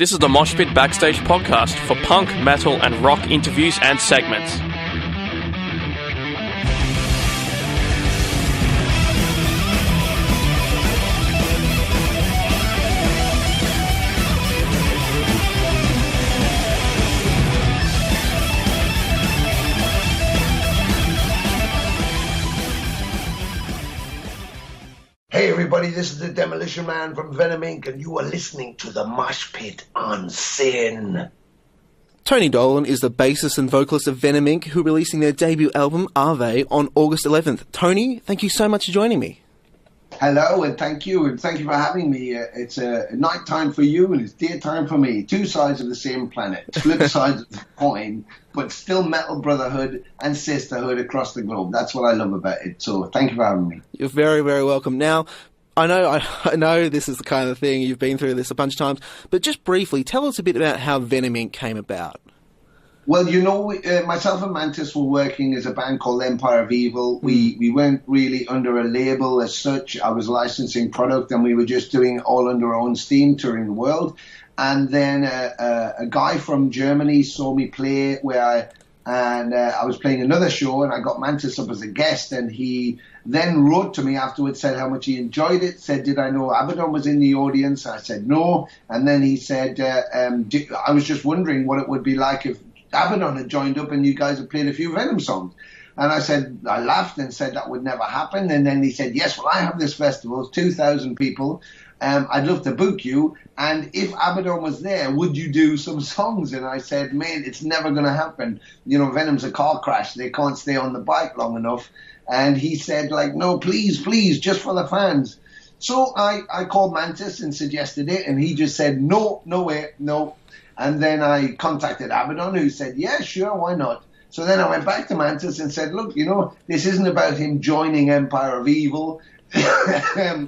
This is the Moshpit Backstage podcast for punk, metal and rock interviews and segments. Hey everybody, this is the Demolition Man from Venom Inc. and you are listening to the Moshpit on Sin. Tony Dolan is the bassist and vocalist of Venom Inc., who are releasing their debut album, Ave, on August 11th. Tony, thank you so much for joining me. Hello, and thank you for having me. It's night time for you, and it's daytime for me. Two sides of the same planet, flip sides of the coin, but still metal brotherhood and sisterhood across the globe. That's what I love about it. So thank you for having me. You're very, very welcome. Now, I know this is the kind of thing, you've been through this a bunch of times, but just briefly, tell us a bit about how Venom Inc. came about. Well, you know, myself and Mantas were working as a band called PIRE of EVIL. We weren't really under a label as such. I was licensing product and we were just doing it all under our own steam, touring the world. And then a guy from Germany saw me play I was playing another show and I got Mantas up as a guest, and he then wrote to me afterwards, said how much he enjoyed it, said did I know Abaddon was in the audience. I said no, and then he said I was just wondering what it would be like if Abaddon had joined up and you guys had played a few Venom songs. And I laughed and said that would never happen. And then he said, yes, well, I have this festival, 2,000 people. I'd love to book you. And if Abaddon was there, would you do some songs? And I said, man, it's never going to happen. You know, Venom's a car crash. They can't stay on the bike long enough. And he said, like, no, please, just for the fans. So I called Mantas and suggested it. And he just said, no way, no. And then I contacted Abaddon, who said, yeah, sure, why not? So then I went back to Mantas and said, look, you know, this isn't about him joining PIRE of EVIL,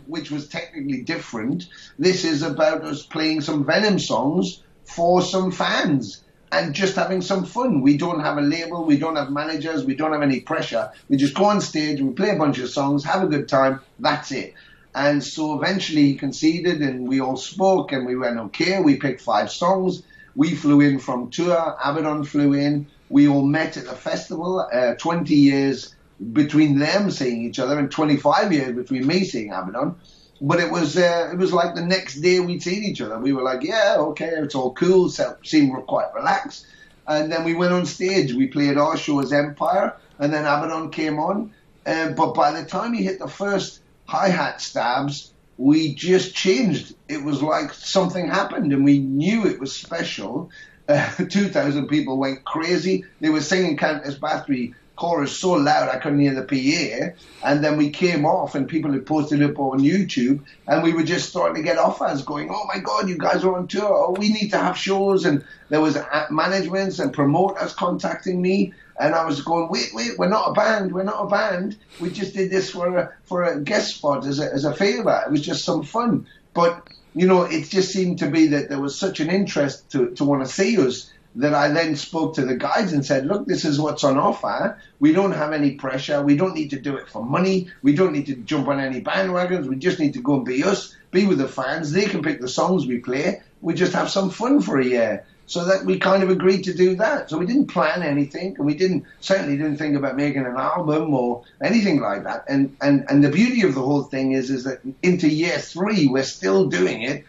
which was technically different. This is about us playing some Venom songs for some fans and just having some fun. We don't have a label, we don't have managers, we don't have any pressure. We just go on stage, we play a bunch of songs, have a good time, that's it. And so eventually he conceded and we all spoke and we went, okay, we picked 5 songs. We flew in from tour, Abaddon flew in, we all met at the festival, 20 years between them seeing each other and 25 years between me seeing Abaddon. But it was like the next day we'd seen each other. We were like, yeah, okay, it's all cool, seemed quite relaxed. And then we went on stage, we played our show as Empire, and then Abaddon came on. But by the time he hit the first hi-hat stabs, we just changed. It was like something happened and we knew it was special. 2,000 people went crazy. They were singing Countess Bathory chorus so loud I couldn't hear the PA. And then we came off and people had posted up on YouTube and we were just starting to get offers going, oh my God, you guys are on tour. Oh, we need to have shows. And there was managements and promoters contacting me. And I was going, wait, we're not a band. We just did this for a guest spot as a favor. It was just some fun. But, you know, it just seemed to be that there was such an interest to want to see us that I then spoke to the guys and said, look, this is what's on offer. We don't have any pressure. We don't need to do it for money. We don't need to jump on any bandwagons. We just need to go and be us, be with the fans. They can pick the songs we play. We just have some fun for a year. So that we kind of agreed to do that. So we didn't plan anything, and we certainly didn't think about making an album or anything like that. And the beauty of the whole thing is that into year 3, we're still doing it.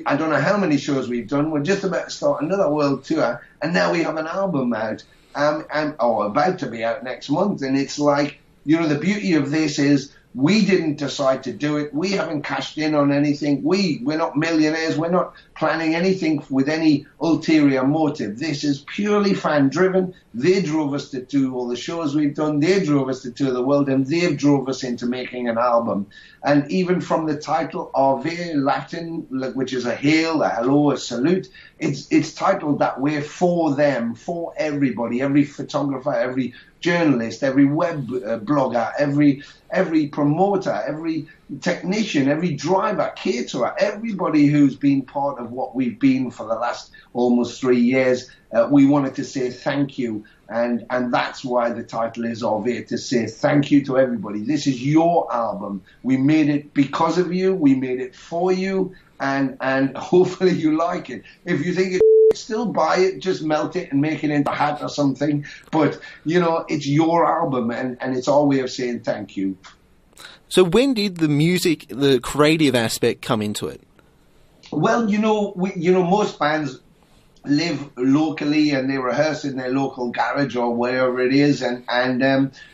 I don't know how many shows we've done. We're just about to start another world tour, and now we have an album out, about to be out next month. And it's like, you know, the beauty of this is we didn't decide to do it. We haven't cashed in on anything. We're not millionaires. We're not planning anything with any ulterior motive. This is purely fan-driven. They drove us to do all the shows we've done. They drove us to tour the world, and they've drove us into making an album. And even from the title, Ave, Latin, which is a hail, a hello, a salute, it's titled that way for them, for everybody, every photographer, every journalist, every web blogger, every promoter, every technician, every driver, caterer, everybody who's been part of what we've been for the last almost 3 years. We wanted to say thank you, and that's why the title is Ave, to say thank you to everybody. This is your album. We made it because of you. We made it for you, and hopefully you like it. If you think it's still buy it, just melt it and make it into a hat or something. But, it's your album, and it's our way of saying thank you. So when did the music, the creative aspect come into it? Well, most bands live locally and they rehearse in their local garage or wherever it is, and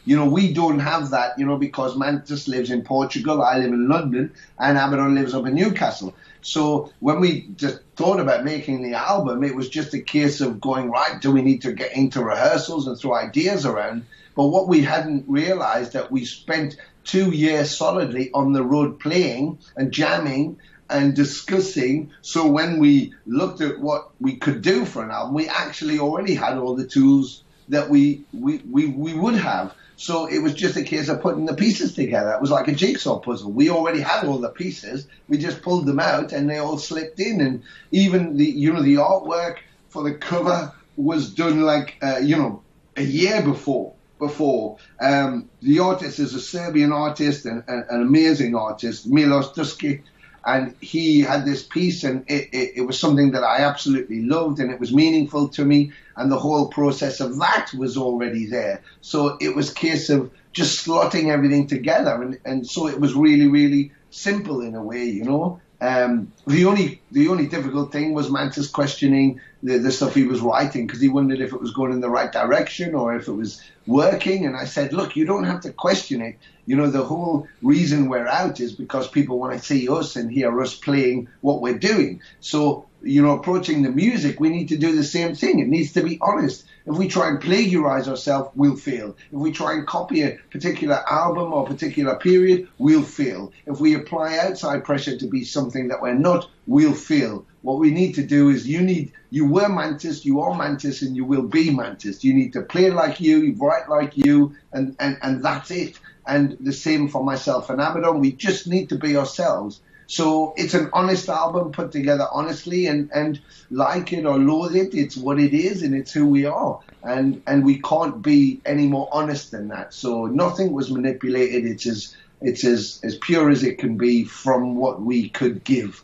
we don't have that, because Mantas lives in Portugal, I live in London, and Abaddon lives up in Newcastle. So when we just thought about making the album, it was just a case of going, right, do we need to get into rehearsals and throw ideas around? But what we hadn't realized, that we spent 2 years solidly on the road playing and jamming and discussing. So when we looked at what we could do for an album, we actually already had all the tools that we would have. So it was just a case of putting the pieces together. It was like a jigsaw puzzle. We already had all the pieces. We just pulled them out and they all slipped in. And even the artwork for the cover was done a year before. The artist is a Serbian artist and an amazing artist, Milos Duski. And he had this piece, and it was something that I absolutely loved, and it was meaningful to me, and the whole process of that was already there. So it was a case of just slotting everything together, and so it was really, really simple in a way, The only difficult thing was Mantas questioning the stuff he was writing, because he wondered if it was going in the right direction or if it was working. And I said, look, you don't have to question it. The whole reason we're out is because people want to see us and hear us playing what we're doing. So, approaching the music, we need to do the same thing. It needs to be honest. If we try and plagiarize ourselves, we'll fail. If we try and copy a particular album or particular period, we'll fail. If we apply outside pressure to be something that we're not, we'll fail. What we need to do is you were Mantas, you are Mantas, and you will be Mantas. You need to play like you write like you, and that's it. And the same for myself and Abaddon. We just need to be ourselves. So it's an honest album put together honestly, and like it or loathe it, it's what it is and it's who we are. And we can't be any more honest than that. So nothing was manipulated. It's as pure as it can be from what we could give.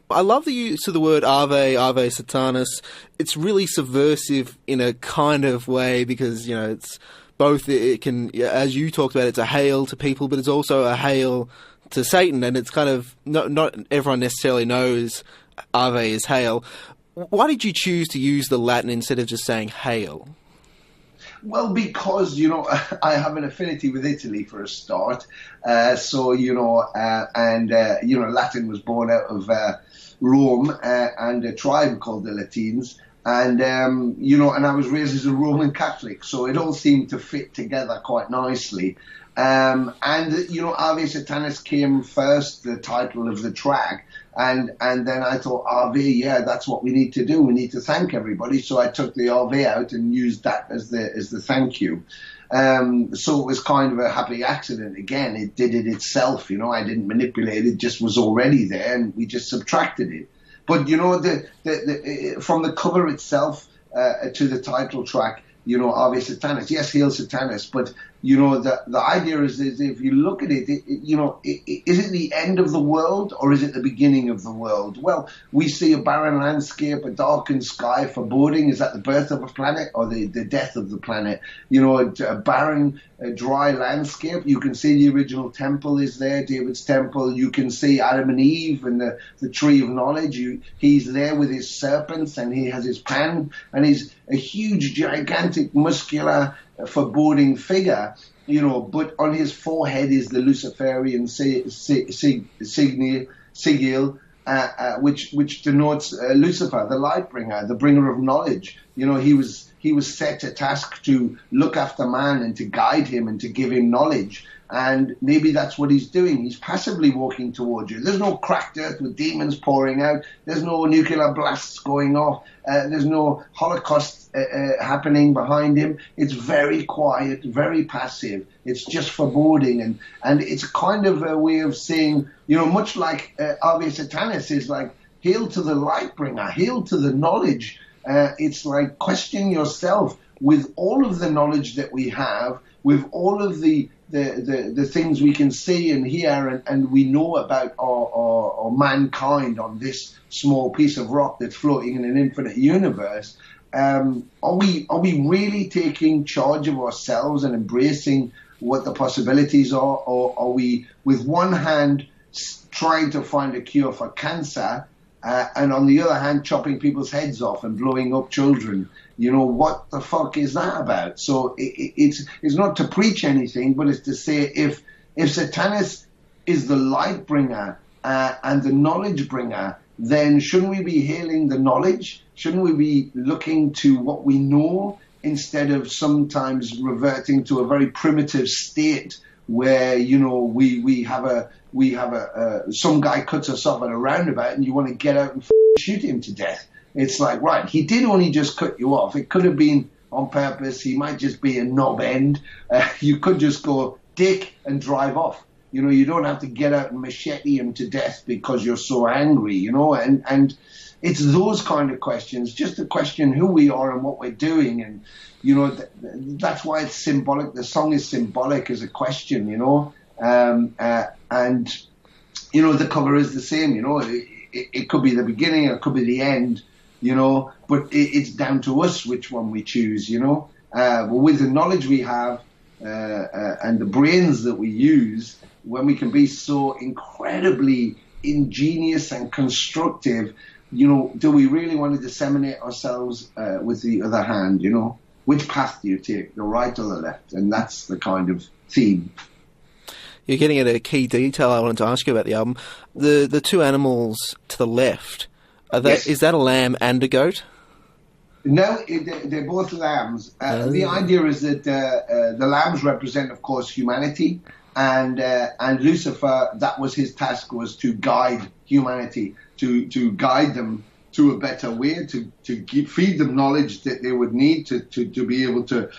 I love the use of the word Ave Satanas. It's really subversive in a kind of way, because, it's both, it can, as you talked about, it's a hail to people, but it's also a hail to Satan, and it's kind of, not everyone necessarily knows Ave is hail. Why did you choose to use the Latin instead of just saying hail? Well, because, I have an affinity with Italy for a start. Latin was born out of Rome and a tribe called the Latines. And, and I was raised as a Roman Catholic, so it all seemed to fit together quite nicely. Ave Satanas came first, the title of the track. And then I thought, Ave, yeah, that's what we need to do. We need to thank everybody. So I took the Ave out and used that as the thank you. So it was kind of a happy accident. Again, it did it itself. I didn't manipulate it. It just was already there, and we just subtracted it. But, from the cover itself to the title track, Ave Satanas, yes, Hail Satanas, but, the idea is if you look at it, is it the end of the world or is it the beginning of the world? Well, we see a barren landscape, a darkened sky, foreboding. Is that the birth of a planet or the death of the planet? A barren, dry landscape. You can see the original temple is there, David's temple. You can see Adam and Eve and the tree of knowledge. He's there with his serpents, and he has his pan, and he's a huge, gigantic, muscular, foreboding figure, but on his forehead is the Luciferian sigil, which denotes Lucifer, the light bringer, the bringer of knowledge. He was set a task to look after man and to guide him and to give him knowledge. And maybe that's what he's doing. He's passively walking towards you. There's no cracked earth with demons pouring out. There's no nuclear blasts going off. There's no Holocaust happening behind him. It's very quiet, very passive. It's just foreboding. And it's kind of a way of saying, much like Ave Satanas is like, hail to the light bringer, hail to the knowledge. It's like question yourself with all of the knowledge that we have, with all of the the things we can see and hear and we know about our mankind on this small piece of rock that's floating in an infinite universe, are we really taking charge of ourselves and embracing what the possibilities are, or are we, with one hand, trying to find a cure for cancer, and on the other hand, chopping people's heads off and blowing up children? You know, what the fuck is that about? So it's not to preach anything, but it's to say if Satanas is the light bringer and the knowledge bringer, then shouldn't we be hailing the knowledge? Shouldn't we be looking to what we know instead of sometimes reverting to a very primitive state where, you know, we have some guy cuts us off at a roundabout and you want to get out and shoot him to death? It's like, right, he did only just cut you off. It could have been on purpose. He might just be a knob end. You could just go dick and drive off. You know, you don't have to get out and machete him to death because you're so angry, you know, and it's those kind of questions, just to question who we are and what we're doing. And, you know, that's why it's symbolic. The song is symbolic as a question, you know, and, you know, the cover is the same, you know, it could be the beginning, it could be the end, you know, but it's down to us which one we choose, you know. But with the knowledge we have and the brains that we use, when we can be so incredibly ingenious and constructive, you know, do we really want to disseminate ourselves with the other hand, you know? Which path do you take, the right or the left? And that's the kind of theme. You're getting at a key detail I wanted to ask you about the album. The two animals to the left, Yes. Is that a lamb and a goat? No, they're both lambs. The idea is that the lambs represent, of course, humanity, and Lucifer, that was his task, was to guide humanity, to guide them to a better way, to feed them knowledge that they would need to be able to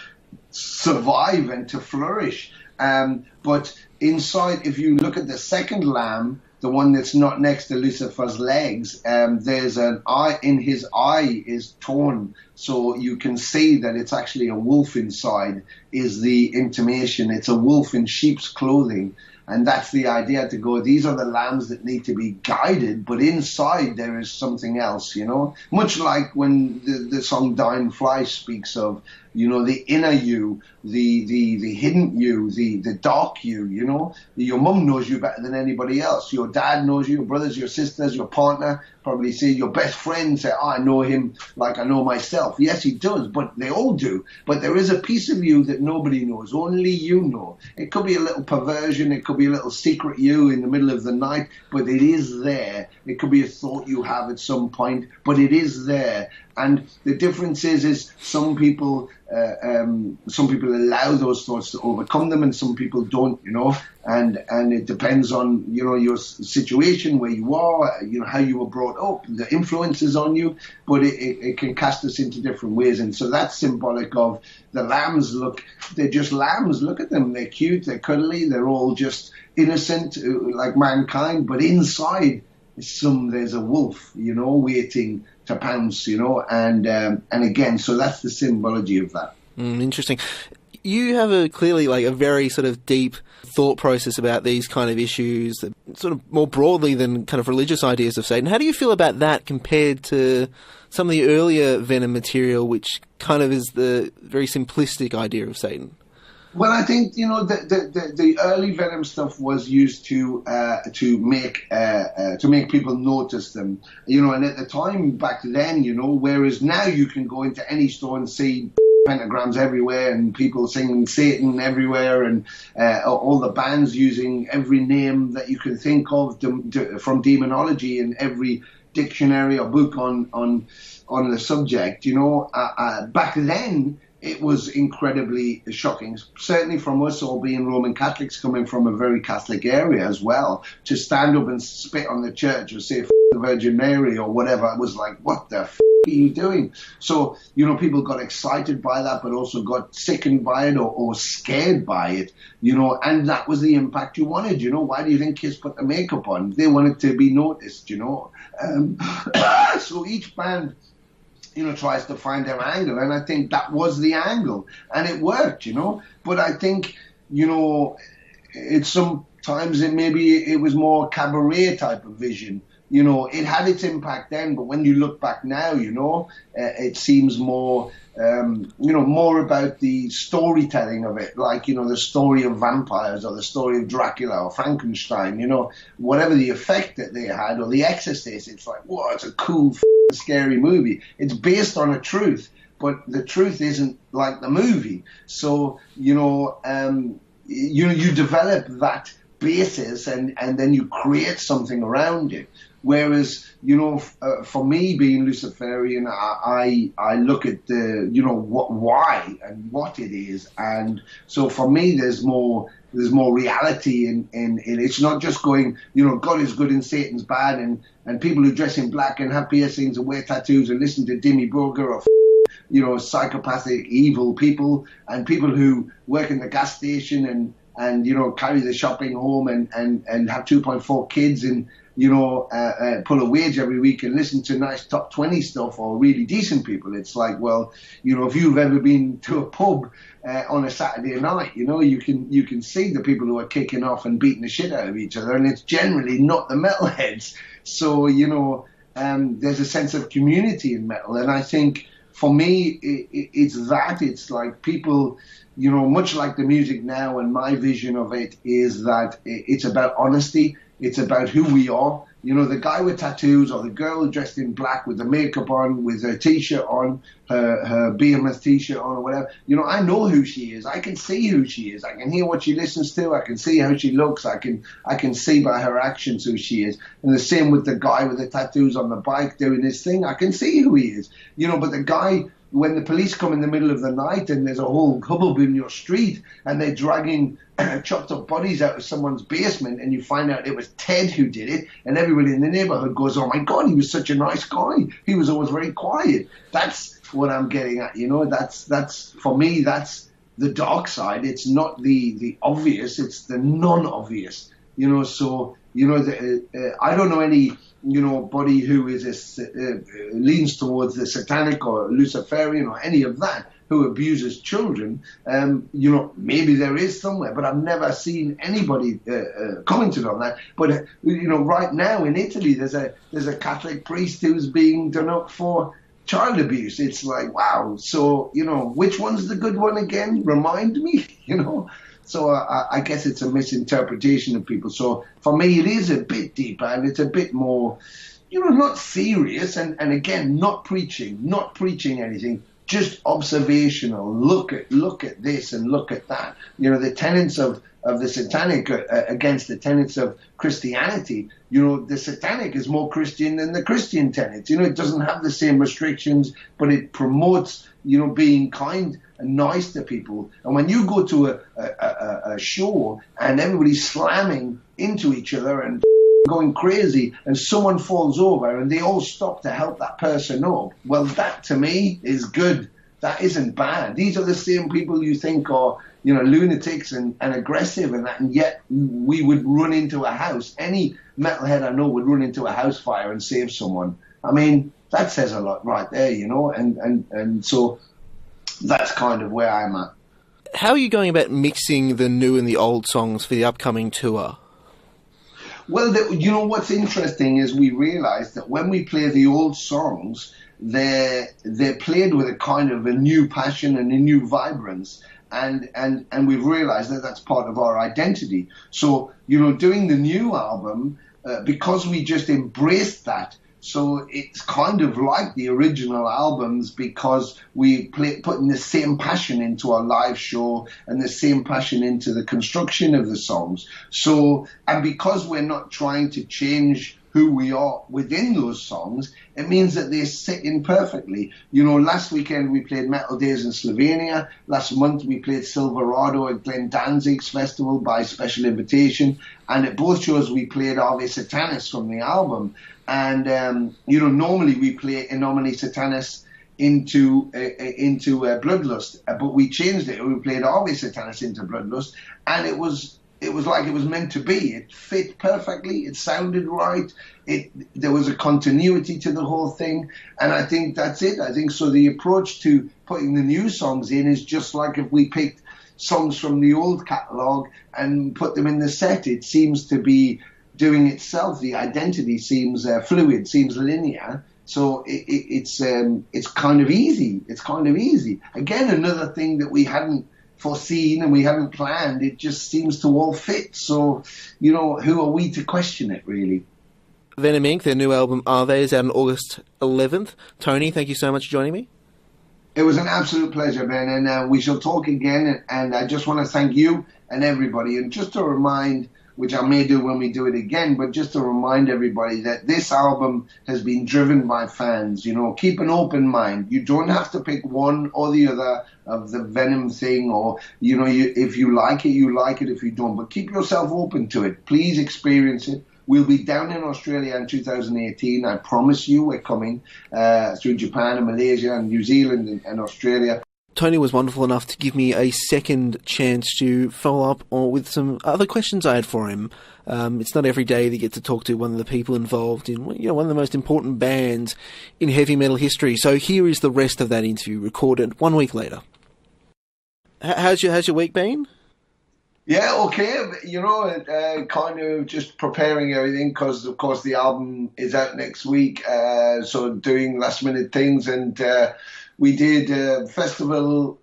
survive and to flourish. But inside, if you look at the second lamb, the one that's not next to Lucifer's legs, there's an eye, in his eye is torn, so you can see that it's actually a wolf inside, is the intimation. It's a wolf in sheep's clothing. And that's the idea, to go, these are the lambs that need to be guided, but inside there is something else, you know? Much like when the song Dying Fly speaks of, you know, the inner you, the hidden you, the dark you know? Your mum knows you better than anybody else. Your dad knows you, your brothers, your sisters, your partner, probably say your best friend say, I know him like I know myself. Yes, he does, but they all do. But there is a piece of you that nobody knows, only you know. It could be a little perversion, it could be a little secret you in the middle of the night, but it is there. It could be a thought you have at some point, but it is there. And the difference is some people allow those thoughts to overcome them, and some people don't, you know. And it depends on, you know, your situation, where you are, you know, how you were brought up, the influences on you. But it can cast us into different ways, and so that's symbolic of the lambs. Look, they're just lambs. Look at them. They're cute. They're cuddly. They're all just innocent, like mankind. But inside, there's a wolf, you know, waiting to pounce, you know, and again, so that's the symbology of that. Interesting. You have clearly a very sort of deep thought process about these kind of issues, that sort of more broadly than kind of religious ideas of Satan. How do you feel about that compared to some of the earlier Venom material, which kind of is the very simplistic idea of Satan? Well, I think, you know, the early Venom stuff was used to make people notice them, you know, and at the time back then, you know, whereas now you can go into any store and see pentagrams everywhere and people singing Satan everywhere, and all the bands using every name that you can think of from demonology in every dictionary or book on the subject, you know. Back then, it was incredibly shocking, certainly from us all being Roman Catholics, coming from a very Catholic area as well, to stand up and spit on the church or say, F the Virgin Mary or whatever. It was like, what the F are you doing? So, you know, people got excited by that, but also got sickened by it or scared by it, you know, and that was the impact you wanted, you know. Why do you think Kiss put the makeup on? They wanted to be noticed, you know. So each band, you know, tries to find their angle, and I think that was the angle, and it worked, you know. But I think it's sometimes it was more cabaret type of vision. It had its impact then, but when you look back now, it seems more, more about the storytelling of it, like, the story of vampires or the story of Dracula or Frankenstein, whatever the effect that they had, or The Exorcist. It's like, whoa, it's a cool, scary movie. It's based on a truth, but the truth isn't like the movie. So, you develop that basis and then you create something around it. Whereas, for me being Luciferian, I look at the, why and what it is. And so for me, there's more reality in it. It's not just going, God is good and Satan's bad, and people who dress in black and have piercings and wear tattoos and listen to Dimmy Burger or, psychopathic, evil people, and people who work in the gas station and carry the shopping home and have 2.4 kids and, pull a wage every week and listen to nice top 20 stuff or really decent people. It's like, well, if you've ever been to a pub on a Saturday night, you can see the people who are kicking off and beating the shit out of each other, and it's generally not the metalheads. So, there's a sense of community in metal, and I think for me, it's like people, much like the music now, and my vision of it is that it's about honesty. It's about who we are. The guy with tattoos or the girl dressed in black with the makeup on, with her T-shirt on, her Behemoth T-shirt on or whatever. I know who she is. I can see who she is. I can hear what she listens to. I can see how she looks. I can see by her actions who she is. And the same with the guy with the tattoos on the bike doing his thing. I can see who he is. But the guy, when the police come in the middle of the night and there's a whole hubbub in your street and they're dragging chopped up bodies out of someone's basement and you find out it was Ted who did it, and everybody in the neighborhood goes, oh my God, he was such a nice guy. He was always very quiet. That's what I'm getting at, that's for me, that's the dark side. It's not the obvious, it's the non-obvious, so, I don't know any, body who is leans towards the satanic or Luciferian or any of that, who abuses children. Maybe there is somewhere, but I've never seen anybody commented on that. But right now in Italy, there's a Catholic priest who's being done up for child abuse. It's like, wow. So which one's the good one again? Remind me. So I guess it's a misinterpretation of people. So for me, it is a bit deeper and it's a bit more, not serious. And again, not preaching anything. Just observational. Look at this and look at that. The tenets of the satanic against the tenets of Christianity. The satanic is more Christian than the Christian tenets. It doesn't have the same restrictions, but it promotes, being kind and nice to people. And when you go to a show and everybody's slamming into each other and going crazy and someone falls over and they all stop to help that person up, well, that to me is good. That isn't bad. These are the same people you think are, lunatics and aggressive and that, and yet we would run into a house. Any metalhead I know would run into a house fire and save someone. I mean, that says a lot right there, and so that's kind of where I'm at. How are you going about mixing the new and the old songs for the upcoming tour? Well, what's interesting is we realize that when we play the old songs, they're played with a kind of a new passion and a new vibrance. And we've realized that that's part of our identity. So, doing the new album, because we just embraced that, so it's kind of like the original albums because we putting the same passion into our live show and the same passion into the construction of the songs. So, and because we're not trying to change who we are within those songs, it means that they sit in perfectly. Last weekend we played Metal Days in Slovenia. Last month we played Silverado at Glenn Danzig's festival by special invitation. And at both shows we played Ave Satanas from the album. And, normally we play Anomali Satanas into Bloodlust, but we changed it. We played Ave Satanas into Bloodlust, and it was like it was meant to be. It fit perfectly. It sounded right. There was a continuity to the whole thing, and I think that's it. I think so. The approach to putting the new songs in is just like if we picked, songs from the old catalogue and put them in the set. It seems to be doing itself. The identity seems fluid, seems linear. So it's kind of easy. It's kind of easy. Again, another thing that we hadn't foreseen and we haven't planned. It just seems to all fit. So, you know, who are we to question it, really? Venom Inc., their new album Ave is out on August 11th. Tony, thank you so much for joining me. It was an absolute pleasure, Ben, and we shall talk again. And I just want to thank you and everybody. And just to remind, which I may do when we do it again, but just to remind everybody that this album has been driven by fans. You know, keep an open mind. You don't have to pick one or the other of the Venom thing, or, you know, if you like it, you like it. If you don't, but keep yourself open to it. Please experience it. We'll be down in Australia in 2018. I promise you we're coming through Japan and Malaysia and New Zealand and Australia. Tony was wonderful enough to give me a second chance to follow up with some other questions I had for him. It's not every day that you get to talk to one of the people involved in, you know, one of the most important bands in heavy metal history. So here is the rest of that interview, recorded 1 week later. How's your week been? Yeah, okay. You know, kind of just preparing everything because, of course, the album is out next week. So doing last minute things, and we did a festival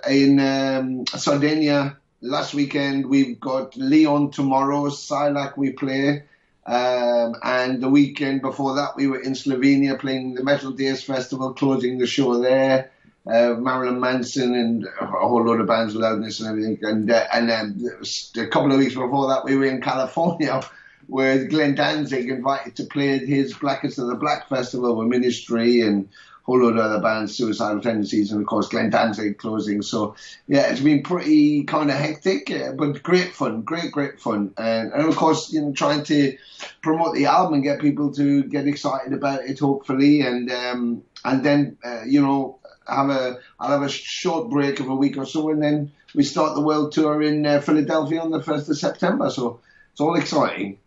in Sardinia last weekend. We've got Leon tomorrow, Silac we play. And the weekend before that, we were in Slovenia playing the Metal Days Festival, closing the show there. Marilyn Manson and a whole load of bands, Loudness and everything. And a couple of weeks before that, we were in California where Glenn Danzig invited to play his Blackest of the Black Festival with Ministry and a whole load of other bands, Suicidal Tendencies, and of course Glenn Danzig closing. So yeah, it's been pretty kind of hectic, but great fun, great fun. And of course, you know, trying to promote the album and get people to get excited about it, hopefully, and then you know, I'll have a short break of a week or so, and then we start the world tour in Philadelphia on the 1st of September. So it's all exciting.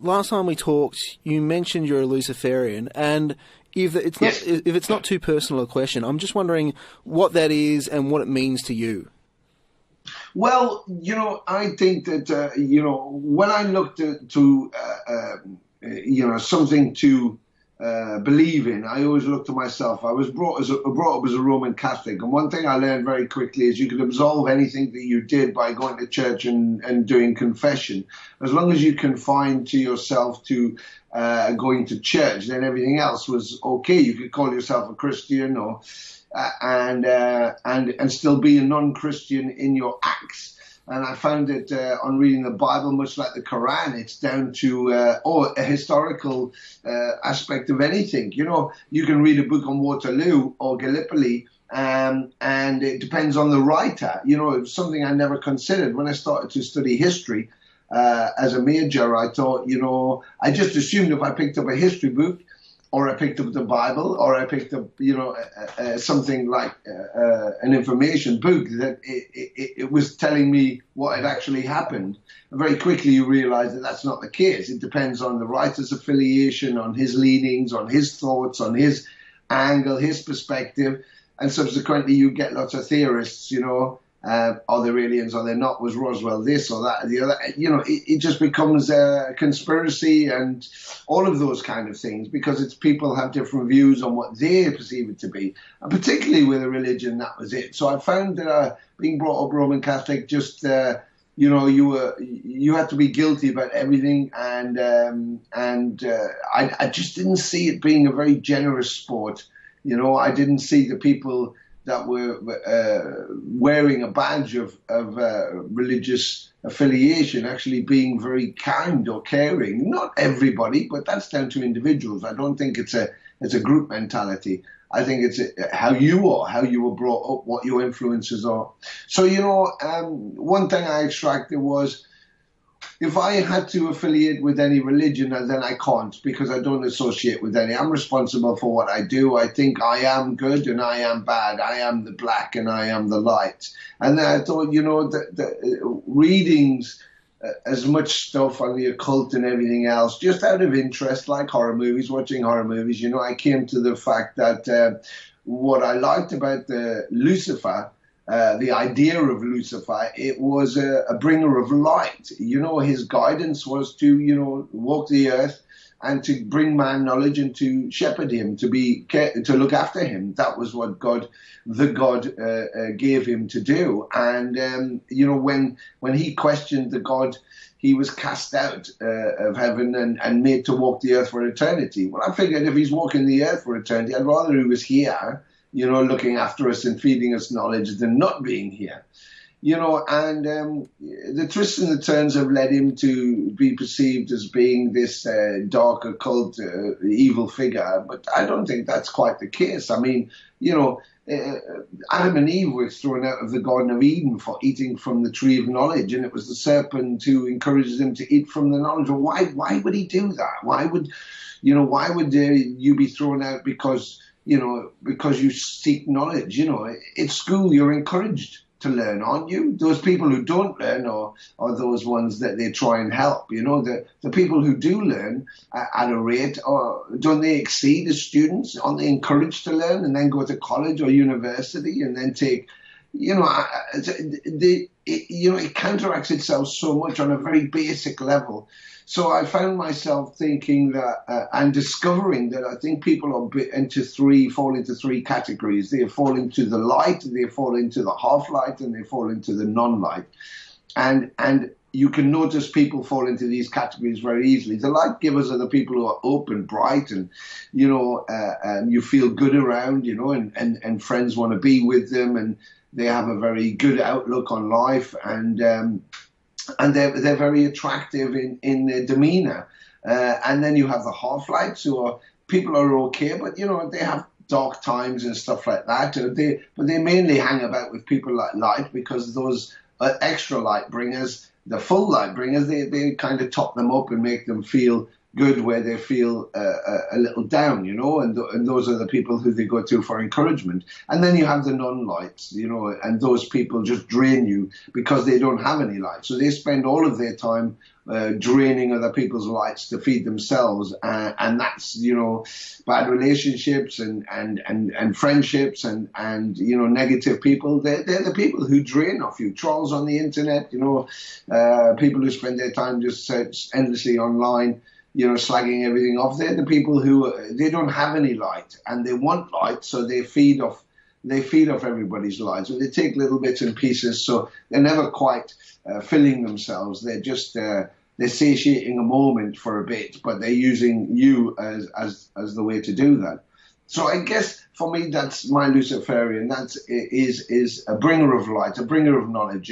Last time we talked, you mentioned you're a Luciferian, and if it's not too personal a question, I'm just wondering what that is and what it means to you. Well, you know, I think that you know, when I looked to you know, something to believe in, I always look to myself. I was brought up as a Roman Catholic, and one thing I learned very quickly is you can absolve anything that you did by going to church and doing confession. As long as you confine to yourself to going to church, then everything else was okay. You could call yourself a Christian or and still be a non-Christian in your acts. And I found it on reading the Bible, much like the Quran, it's down to a historical aspect of anything. You know, you can read a book on Waterloo or Gallipoli, and it depends on the writer. You know, it's something I never considered when I started to study history as a major. I thought, you know, I just assumed if I picked up a history book, or I picked up the Bible, or I picked up, you know, something like an information book, that it was telling me what had actually happened. And very quickly you realize that that's not the case. It depends on the writer's affiliation, on his leanings, on his thoughts, on his angle, his perspective. And subsequently you get lots of theorists, you know, are there aliens, are there not? Was Roswell this or that or the other? You know, it just becomes a conspiracy and all of those kind of things, because it's people have different views on what they perceive it to be. And particularly with a religion, that was it. So I found that being brought up Roman Catholic, just, you know, you had to be guilty about everything. And I just didn't see it being a very generous sport. You know, I didn't see the people that were wearing a badge of religious affiliation actually being very kind or caring. Not everybody, but that's down to individuals. I don't think it's a group mentality. I think it's how you are, how you were brought up, what your influences are. So, you know, one thing I extracted was, if I had to affiliate with any religion, then I can't, because I don't associate with any. I'm responsible for what I do. I think I am good and I am bad. I am the black and I am the light. And then I thought, you know, the readings, as much stuff on the occult and everything else, just out of interest, like horror movies, watching horror movies, you know, I came to the fact that what I liked about the Lucifer the idea of Lucifer, it was a bringer of light. His guidance was to, walk the earth and to bring man knowledge and to shepherd him, to look after him. That was what the God gave him to do. And, when he questioned the God, he was cast out of heaven and made to walk the earth for eternity. Well, I figured if he's walking the earth for eternity, I'd rather he was here, looking after us and feeding us knowledge than not being here. And the twists and the turns have led him to be perceived as being this dark, occult, evil figure. But I don't think that's quite the case. I mean, Adam and Eve were thrown out of the Garden of Eden for eating from the tree of knowledge, and it was the serpent who encouraged them to eat from the knowledge. Well, why would he do that? Why would you be thrown out because you seek knowledge? At school you're encouraged to learn, aren't you? Those people who don't learn are those ones that they try and help. The people who do learn at a rate, or don't they exceed as students? Aren't they encouraged to learn and then go to college or university and then take, it counteracts itself so much on a very basic level. So I found myself thinking that and discovering that I think people fall into three categories. They fall into the light, they fall into the half-light, and they fall into the non-light. And you can notice people fall into these categories very easily. The light givers are the people who are open, bright, and you feel good around, and friends want to be with them, and they have a very good outlook on life, and they're very attractive in their demeanor. And then you have the half-lights, people are okay, but they have dark times and stuff like that. But they mainly hang about with people like light, because those extra light bringers, the full light bringers, they kind of top them up and make them feel good where they feel a little down, and those are the people who they go to for encouragement. And then you have the non-lights, and those people just drain you because they don't have any light. So they spend all of their time draining other people's lights to feed themselves, and that's bad relationships and friendships and negative people. They're the people who drain off you. Trolls on the internet, people who spend their time just endlessly online, slagging everything off. They're the people who they don't have any light and they want light, so they feed off everybody's light. So they take little bits and pieces, so they're never quite filling themselves. They're just they're satiating a moment for a bit, but they're using you as the way to do that. So I guess for me, that's my Luciferian. That is a bringer of light, a bringer of knowledge.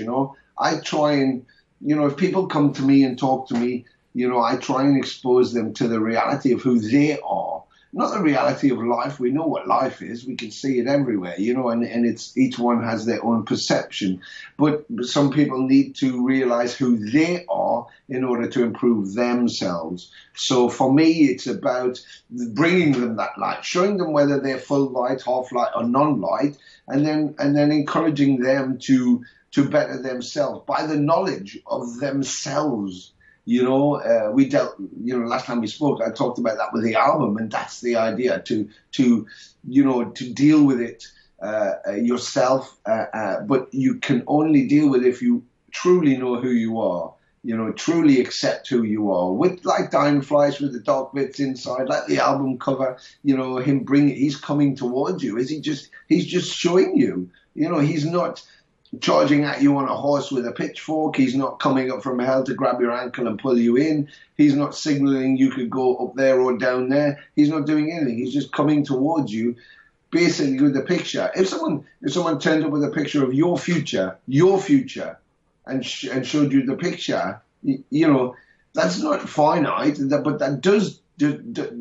I try and if people come to me and talk to me, I try and expose them to the reality of who they are, not the reality of life. We know what life is. We can see it everywhere, and it's each one has their own perception. But some people need to realize who they are in order to improve themselves. So for me, it's about bringing them that light, showing them whether they're full light, half light, or non-light, and then encouraging them to better themselves by the knowledge of themselves. We dealt, last time we spoke, I talked about that with the album, and that's the idea, to deal with it yourself, but you can only deal with it if you truly know who you are, truly accept who you are, with like Dying Flies with the dark bits inside, like the album cover, he's coming towards you. He's just showing you, he's not charging at you on a horse with a pitchfork. He's not coming up from hell to grab your ankle and pull you in. He's not signaling you could go up there or down there. He's not doing anything. He's just coming towards you, basically with a picture. If someone turned up with a picture of your future, and showed you the picture, that's not finite, but that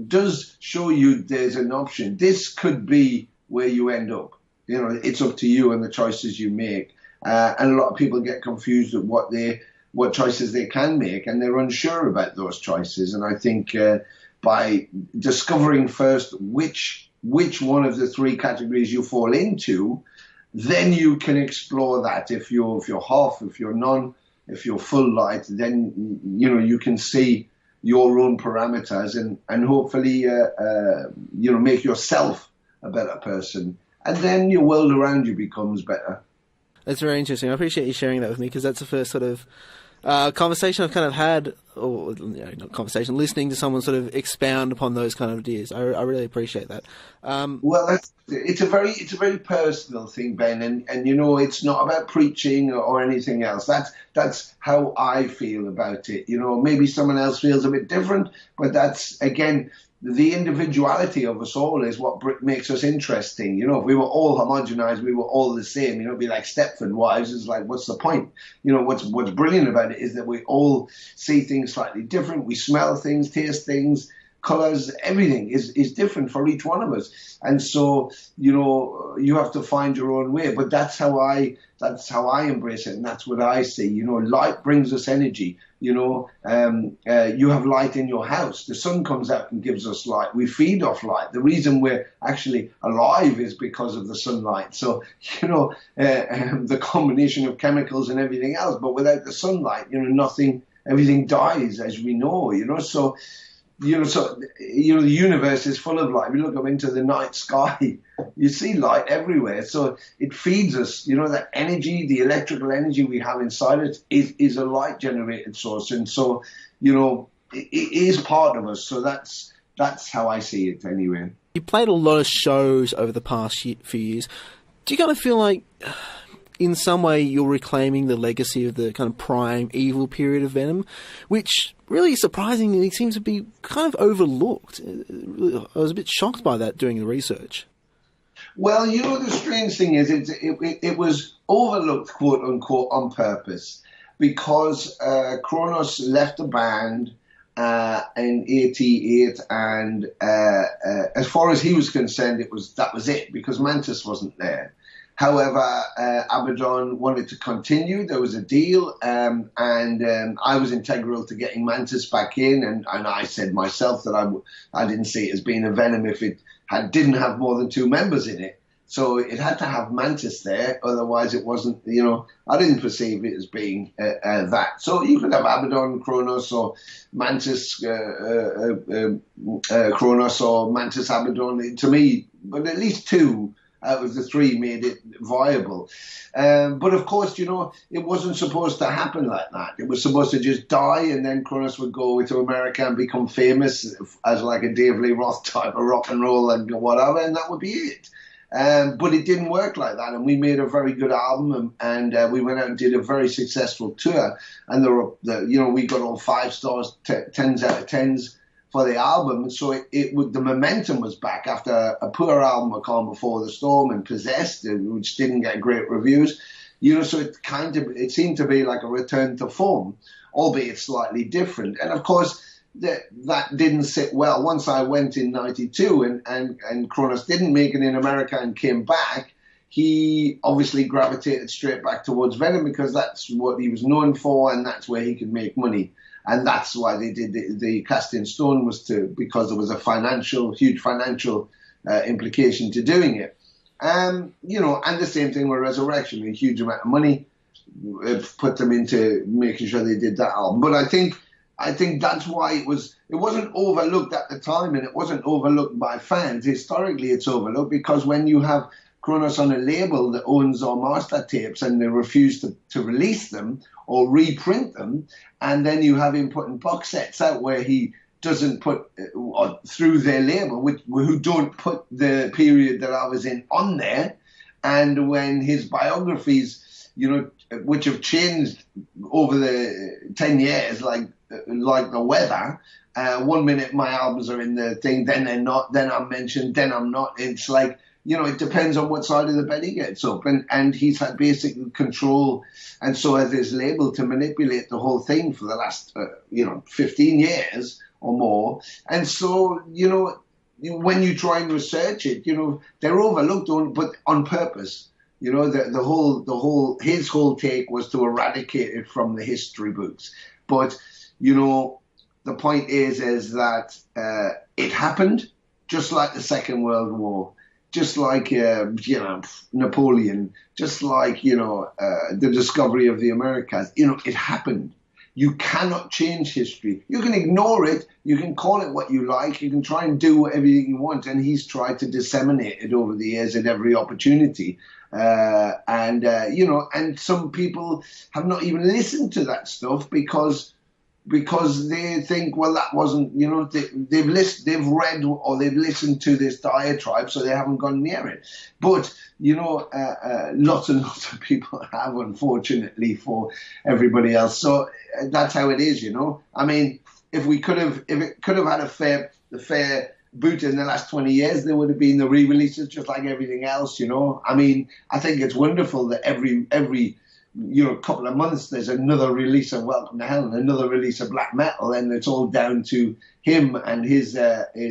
does show you there's an option. This could be where you end up. It's up to you and the choices you make. And a lot of people get confused at what choices they can make, and they're unsure about those choices. And I think by discovering first which one of the three categories you fall into, then you can explore that. If you're half, if you're none, if you're full light, then you can see your own parameters and hopefully make yourself a better person, and then your world around you becomes better. That's very interesting. I appreciate you sharing that with me, because that's the first sort of conversation I've kind of had, or not conversation, listening to someone sort of expound upon those kind of ideas. I really appreciate that. Well, it's a very personal thing, Ben, and it's not about preaching or anything else. That's how I feel about it. Maybe someone else feels a bit different, but that's, again, the individuality of us all is what makes us interesting. If we were all homogenized, we were all the same. It'd be like Stepford Wives. It's like, what's the point? What's brilliant about it is that we all see things slightly different. We smell things, taste things, colors, everything is different for each one of us. And so, you have to find your own way. But that's how I embrace it, and that's what I see. Light brings us energy. You have light in your house. The sun comes out and gives us light. We feed off light. The reason we're actually alive is because of the sunlight. So, the combination of chemicals and everything else. But without the sunlight, everything dies, as we know. So the universe is full of light. We look up into the night sky, you see light everywhere. So it feeds us. That energy, the electrical energy we have inside it is a light generated source. And so, it is part of us. So that's how I see it anyway. You played a lot of shows over the past few years. Do you kind of feel like, in some way, you're reclaiming the legacy of the kind of prime evil period of Venom, which really surprisingly seems to be kind of overlooked? I was a bit shocked by that doing the research. Well, the strange thing is it was overlooked, quote unquote, on purpose, because Kronos left the band in '88, and as far as he was concerned, that was it, because Mantas wasn't there. However, Abaddon wanted to continue. There was a deal, and I was integral to getting Mantas back in, and I said myself that I didn't see it as being a Venom if it didn't have more than 2 members in it. So it had to have Mantas there, otherwise it wasn't, I didn't perceive it as being that. So you could have Abaddon, Kronos, or Mantas, Kronos, or Mantas Abaddon. To me, but at least 2 out of the 3 made it viable. But of course, it wasn't supposed to happen like that. It was supposed to just die, and then Kronos would go to America and become famous as like a Dave Lee Roth type of rock and roll and whatever, and that would be it. But it didn't work like that, and we made a very good album, and we went out and did a very successful tour, and we got all 5 stars, 10s out of 10s for the album. And so the momentum was back after a poor album, A Calm Before the Storm and Possessed, which didn't get great reviews. So it seemed to be like a return to form, albeit slightly different. And of course, that didn't sit well. Once I went in '92 and Kronos didn't make it in America and came back, he obviously gravitated straight back towards Venom, because that's what he was known for, and that's where he could make money. And that's why they did the Cast in Stone, because there was a huge financial implication to doing it. And the same thing with Resurrection, a huge amount of money put them into making sure they did that album. But I think that's why it wasn't overlooked at the time, and it wasn't overlooked by fans. Historically, it's overlooked because when you have Kronos on a label that owns our master tapes and they refuse to release them or reprint them, and then you have him putting box sets out where he doesn't put, through their label, who don't put the period that I was in on there, and when his biographies, which have changed over the 10 years, like the weather, 1 minute my albums are in the thing, then they're not, then I'm mentioned, then I'm not. It's like, it depends on what side of the bed he gets up, and he's had basic control, and so has his label, to manipulate the whole thing for the last 15 years or more. And so when you try and research it, they're overlooked, but on purpose. His whole take was to eradicate it from the history books. But the point is that it happened, just like the Second World War. Just like, Napoleon, just like, the discovery of the Americas. It happened. You cannot change history. You can ignore it. You can call it what you like. You can try and do everything you want. And he's tried to disseminate it over the years at every opportunity. And some people have not even listened to that stuff because they think, well, that wasn't, they've read or they've listened to this diatribe, so they haven't gone near it. But, lots and lots of people have, unfortunately, for everybody else. So that's how it is, I mean, if it could have had a fair boot in the last 20 years, there would have been the re-releases just like everything else, I mean, I think it's wonderful that every couple of months there's another release of Welcome to Hell and another release of black metal, and it's all down to him and his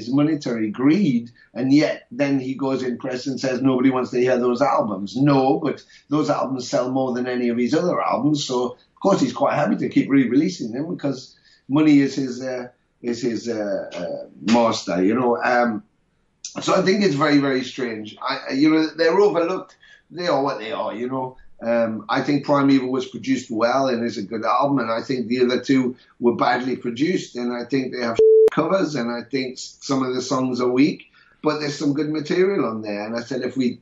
monetary greed. And yet then he goes in press and says nobody wants to hear those albums. No, but those albums sell more than any of his other albums, so of course he's quite happy to keep re-releasing them because money is his master, so I think it's very, very strange. They're overlooked. They are what they are, I think Primeval was produced well and is a good album, and I think the other two were badly produced, and I think they have covers, and I think some of the songs are weak, but there's some good material on there. And I said if we'd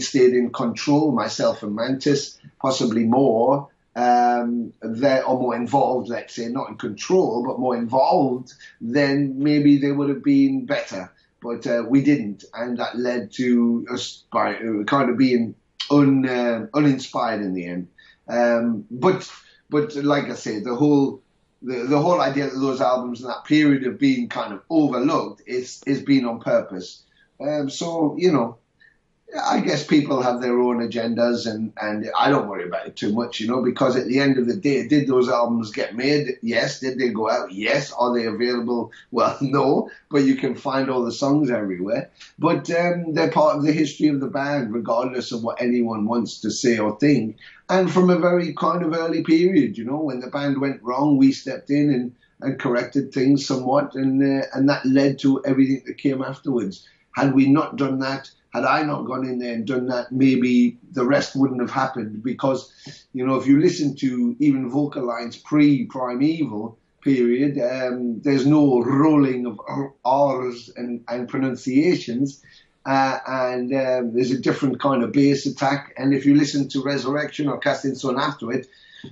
stayed in control, myself and Mantas, possibly more, or more involved, let's say, not in control, but more involved, then maybe they would have been better. But we didn't, and that led to us kind of being uninspired in the end. But like I say, the whole idea that those albums in that period of being kind of overlooked is being on purpose. So I guess people have their own agendas, and I don't worry about it too much, because at the end of the day, did those albums get made? Yes. Did they go out? Yes. Are they available? Well, no, but you can find all the songs everywhere. But they're part of the history of the band, regardless of what anyone wants to say or think. And from a very kind of early period, when the band went wrong, we stepped in and corrected things somewhat, and that led to everything that came afterwards. Had we not done that, had I not gone in there and done that, maybe the rest wouldn't have happened, because, if you listen to even vocal lines pre-Primeval period, there's no rolling of R's and pronunciations, and there's a different kind of bass attack. And if you listen to Resurrection or Casting Stone after it,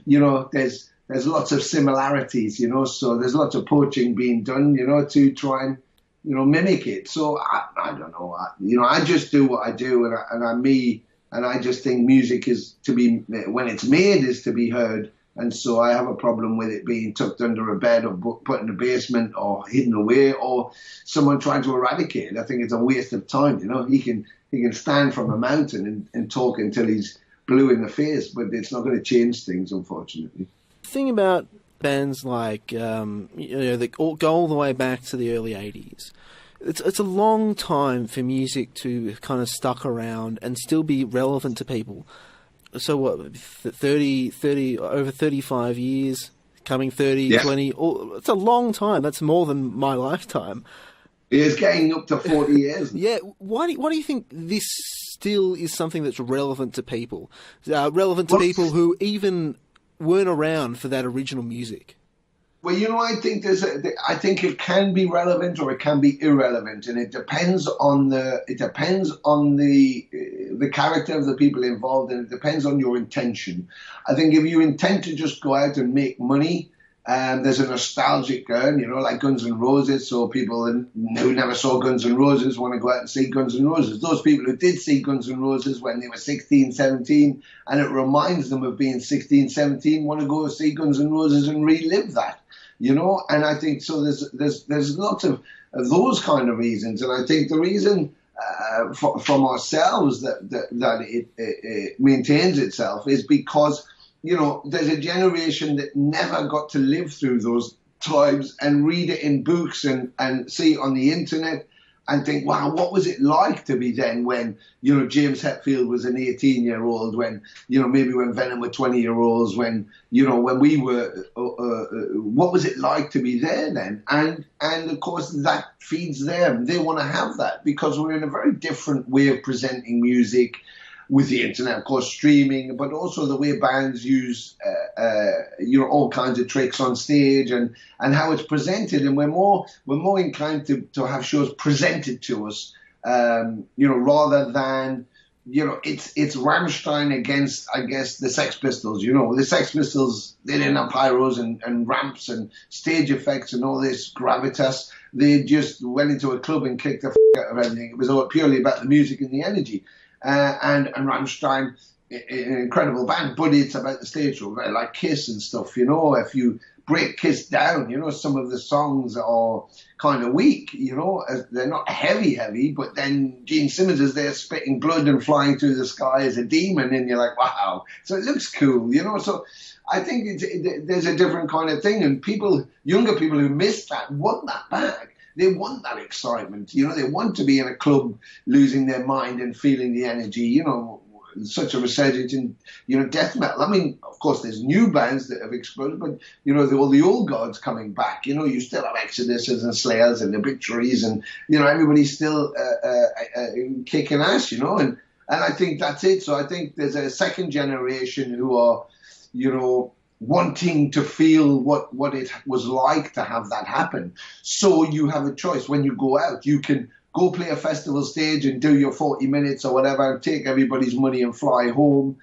there's lots of similarities, so there's lots of poaching being done, to try and mimic it. So I don't know. I just do what I do, and I'm me, and I just think music is to be, when it's made, is to be heard. And so I have a problem with it being tucked under a bed or put in a basement or hidden away or someone trying to eradicate it. I think it's a waste of time. He can stand from a mountain and talk until he's blue in the face, but it's not going to change things, unfortunately. The thing about bands like, that go all the way back to the early 80s. It's a long time for music to kind of stuck around and still be relevant to people. So what, over 35 years, coming 30, yeah. 20, it's a long time. That's more than my lifetime. It's getting up to 40 years. Yeah. Why do you think this still is something that's relevant to people? Relevant to people who even weren't around for that original music? Well, I think I think it can be relevant or it can be irrelevant, and it depends on the character of the people involved, and it depends on your intention. I think if you intend to just go out and make money, there's a nostalgic urn, like Guns N' Roses. So people who never saw Guns N' Roses want to go out and see Guns N' Roses. Those people who did see Guns N' Roses when they were 16, 17, and it reminds them of being 16, 17, want to go see Guns N' Roses and relive that. And I think so. There's lots of those kind of reasons, and I think the reason from ourselves that it maintains itself is because there's a generation that never got to live through those times and read it in books and see it on the internet and think, wow, what was it like to be then when, James Hetfield was an 18-year-old, when, maybe when Venom were 20-year-olds, when we were, what was it like to be there then? And of course, that feeds them. They want to have that because we're in a very different way of presenting music. with the internet, of course, streaming, but also the way bands use, all kinds of tricks on stage and how it's presented. And we're more inclined to have shows presented to us, rather than, it's Rammstein against, I guess, the Sex Pistols. The Sex Pistols, they didn't have pyros and ramps and stage effects and all this gravitas. They just went into a club and kicked the out of everything. It was all purely about the music and the energy. And Rammstein, an incredible band, but it's about the stage show, right? Like Kiss and stuff. If you break Kiss down, some of the songs are kind of weak. They're not heavy, but then Gene Simmons is there spitting blood and flying through the sky as a demon, and you're like, wow. So it looks cool, So I think there's a different kind of thing, and younger people who missed that want that back. They want that excitement. They want to be in a club losing their mind and feeling the energy, such a resurgence in, death metal. I mean, of course, there's new bands that have exploded, but, all the old gods coming back. You still have Exoduses and Slayers and Obituaries and, everybody's still kicking ass, and I think that's it. So I think there's a second generation who are, wanting to feel what it was like to have that happen. So you have a choice. When you go out, you can go play a festival stage and do your 40 minutes or whatever, take everybody's money and fly home.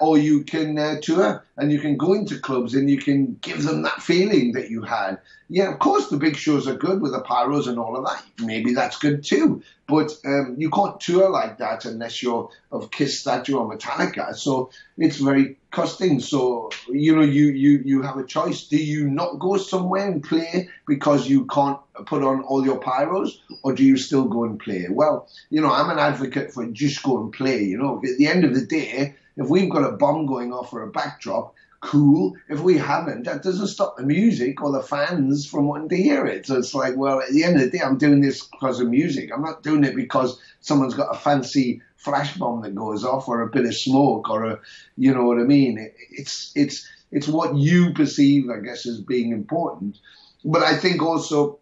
Or you can tour and you can go into clubs and you can give them that feeling that you had. Yeah, of course, the big shows are good with the pyros and all of that. Maybe that's good too. But you can't tour like that unless you're of Kiss stature or Metallica. So it's very costing. So, you have a choice. Do you not go somewhere and play because you can't put on all your pyros, or do you still go and play? Well, I'm an advocate for just go and play. At the end of the day, if we've got a bomb going off or a backdrop, cool. If we haven't, that doesn't stop the music or the fans from wanting to hear it. So it's like, well, at the end of the day, I'm doing this because of music. I'm not doing it because someone's got a fancy flash bomb that goes off or a bit of smoke or you know what I mean? It's what you perceive, I guess, as being important. But I think also,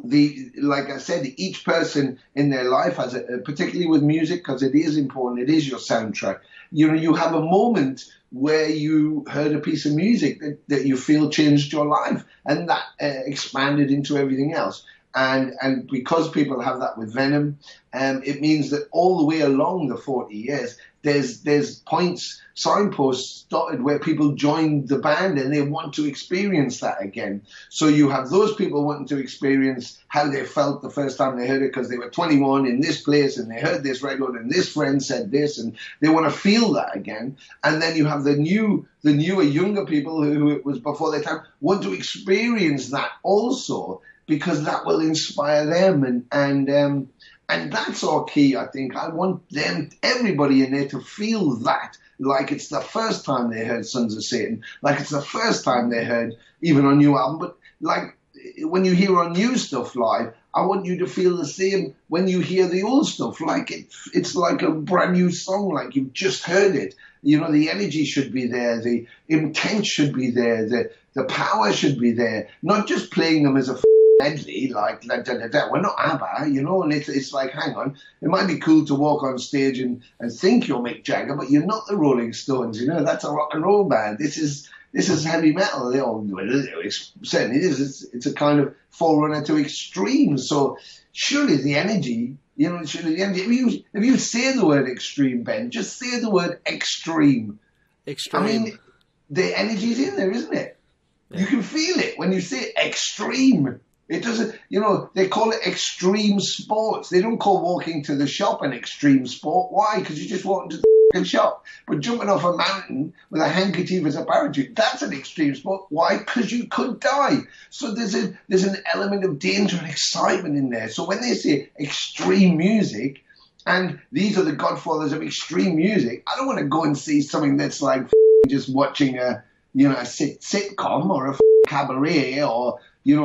like I said, each person in their life has particularly with music, because it is important, it is your soundtrack. You have a moment where you heard a piece of music that you feel changed your life, and that expanded into everything else. And because people have that with Venom, it means that all the way along the 40 years, there's points, signposts dotted where people joined the band and they want to experience that again. So you have those people wanting to experience how they felt the first time they heard it because they were 21 in this place and they heard this record and this friend said this, and they want to feel that again. And then you have the newer, younger people who it was before their time want to experience that also, because that will inspire them, and that's our key. I think I want everybody in there to feel that, like it's the first time they heard Sons of Satan, like it's the first time they heard even our new album. But like when you hear our new stuff live, I want you to feel the same when you hear the old stuff. Like it's like a brand new song, like you've just heard it. The energy should be there, the intent should be there, the power should be there. Not just playing them as a medley, like we're not ABBA, and it's like, hang on, it might be cool to walk on stage and think you're Mick Jagger, but you're not the Rolling Stones, that's a rock and roll band. This is heavy metal. It certainly is. It's a kind of forerunner to extreme. So surely the energy, if you say the word extreme, Ben, just say the word extreme. Extreme. I mean, the energy's in there, isn't it? Yeah. You can feel it when you say extreme. It doesn't, they call it extreme sports. They don't call walking to the shop an extreme sport. Why? Because you just walk into the shop. But jumping off a mountain with a handkerchief as a parachute, that's an extreme sport. Why? Because you could die. So there's an element of danger and excitement in there. So when they say extreme music, and these are the godfathers of extreme music, I don't want to go and see something that's like just watching a sitcom or a cabaret or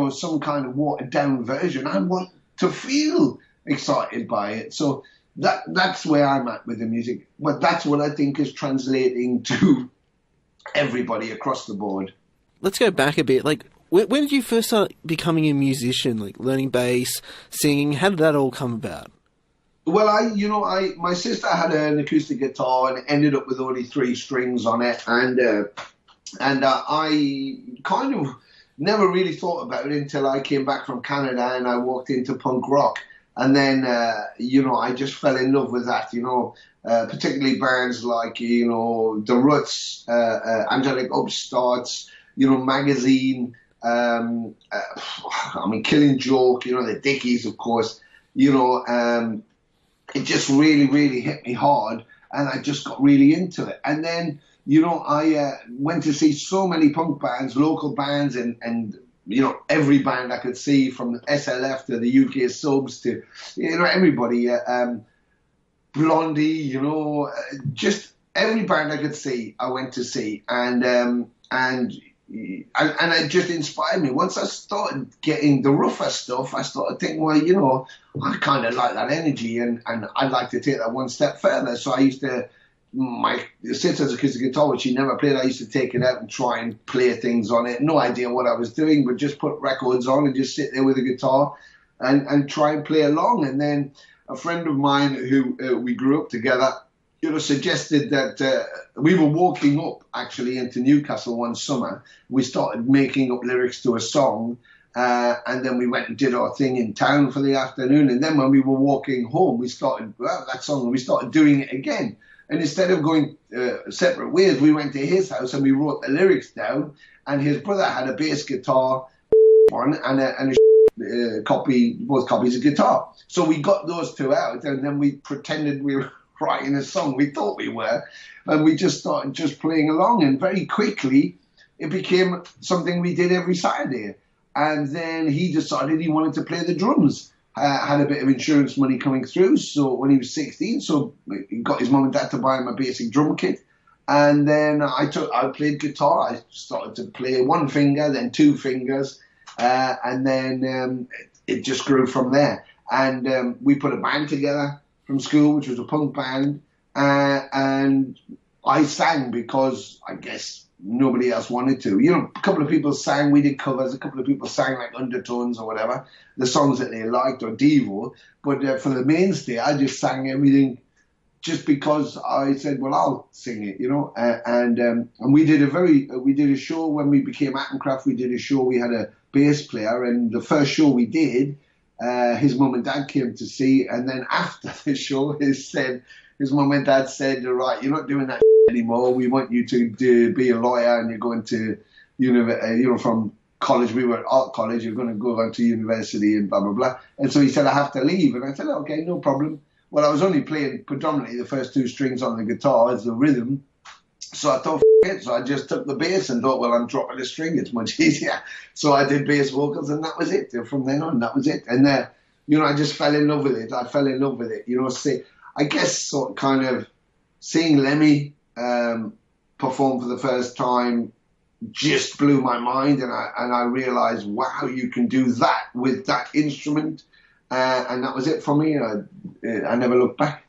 some kind of watered down version. I want to feel excited by it. So that's where I'm at with the music. But that's what I think is translating to everybody across the board. Let's go back a bit. Like, when did you first start becoming a musician? Like learning bass, singing? How did that all come about? Well, my sister had an acoustic guitar and ended up with only 3 strings on it, and I kind of never really thought about it until I came back from Canada and I walked into punk rock, and then I just fell in love with that, particularly bands like the Ruts, Angelic Upstarts, Magazine, Killing Joke, the Dickies, of course, it just really, really hit me hard, and I just got really into it. And then, I went to see so many punk bands, local bands, and every band I could see, from SLF to the UK Subs to, everybody, Blondie, just every band I could see, I went to see, and it just inspired me. Once I started getting the rougher stuff, I started thinking, well, I kind of like that energy, and I'd like to take that one step further. So I used to, my sister's acoustic guitar, which she never played, I used to take it out and try and play things on it. No idea what I was doing, but just put records on and just sit there with a guitar and try and play along. And then a friend of mine who we grew up together, suggested that we were walking up actually into Newcastle one summer. We started making up lyrics to a song, and then we went and did our thing in town for the afternoon. And then when we were walking home, we started that song, and we started doing it again. And instead of going separate ways, we went to his house and we wrote the lyrics down. And his brother had a bass guitar one and a copy, both copies of guitar. So we got those 2 out, and then we pretended we were writing a song. We thought we were, and we just started just playing along, and very quickly it became something we did every Saturday. And then he decided he wanted to play the drums. Had a bit of insurance money coming through, so when he was 16, so he got his mum and dad to buy him a basic drum kit. And then I played guitar. I started to play 1 finger, then 2 fingers, and then it just grew from there. And we put a band together from school, which was a punk band, and I sang because I guess nobody else wanted to. A couple of people sang, we did covers, a couple of people sang like Undertones or whatever, the songs that they liked, or Devo, but for the mainstay, I just sang everything just because I said, well, I'll sing it, and we did a show when we became Attencraft. We did a show, we had a bass player, and the first show we did, his mum and dad came to see, and then after the show, his mum and dad said, right, you're not doing that anymore. We want you to be a lawyer, and you're going to, from college. We were at art college. You're going to go on to university and blah blah blah. And so he said, I have to leave, and I said, okay, no problem. Well, I was only playing predominantly the first 2 strings on the guitar as the rhythm, so I thought, it. So I just took the bass and thought, well, I'm dropping a string. It's much easier. So I did bass vocals, and that was it. From then on, that was it. And I just fell in love with it. I fell in love with it. I guess sort of kind of seeing Lemmy perform for the first time just blew my mind, and I realized, wow, you can do that with that instrument, and that was it for me. I never looked back.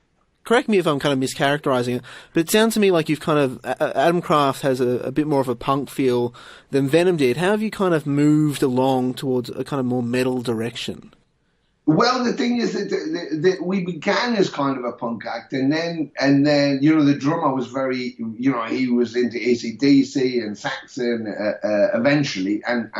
Correct me if I'm kind of mischaracterizing it, but it sounds to me like you've kind of, Adamcraft has a bit more of a punk feel than Venom did. How have you kind of moved along towards a kind of more metal direction? Well, the thing is that we began as kind of a punk act, and then the drummer was very, he was into AC/DC and Saxon eventually, and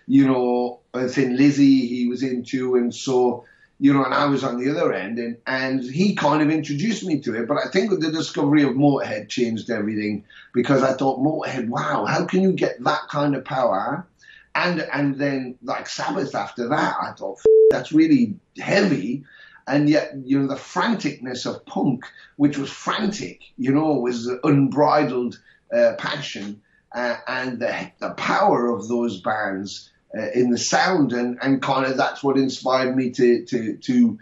Thin Lizzy he was into, and so, and I was on the other end, and he kind of introduced me to it. But I think the discovery of Motorhead changed everything, because I thought, Motorhead, wow, how can you get that kind of power? And then like Sabbath after that, I thought, that's really heavy. And yet, the franticness of punk, which was frantic, was unbridled passion, and the power of those bands in the sound, and kind of that's what inspired me to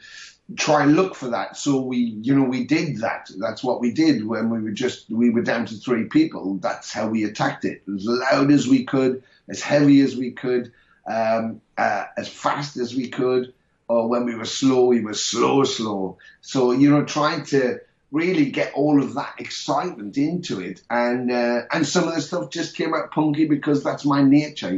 try and look for that. So we did that. That's what we did when we were down to 3 people. That's how we attacked it. As loud as we could, as heavy as we could, as fast as we could. Or when we were slow. So, trying to really get all of that excitement into it. And some of the stuff just came out punky because that's my nature,